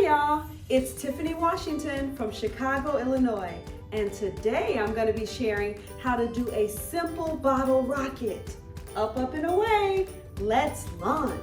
Hey y'all, it's Tiffaney Washington from Chicago, Illinois, and today I'm going to be sharing how to do a simple bottle rocket. Up, up, and away, let's launch.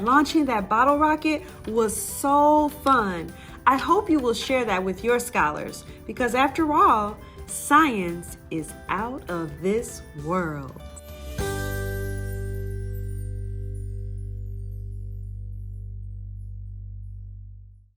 Launching that bottle rocket was so fun. I hope you will share that with your scholars because after all, science is out of this world.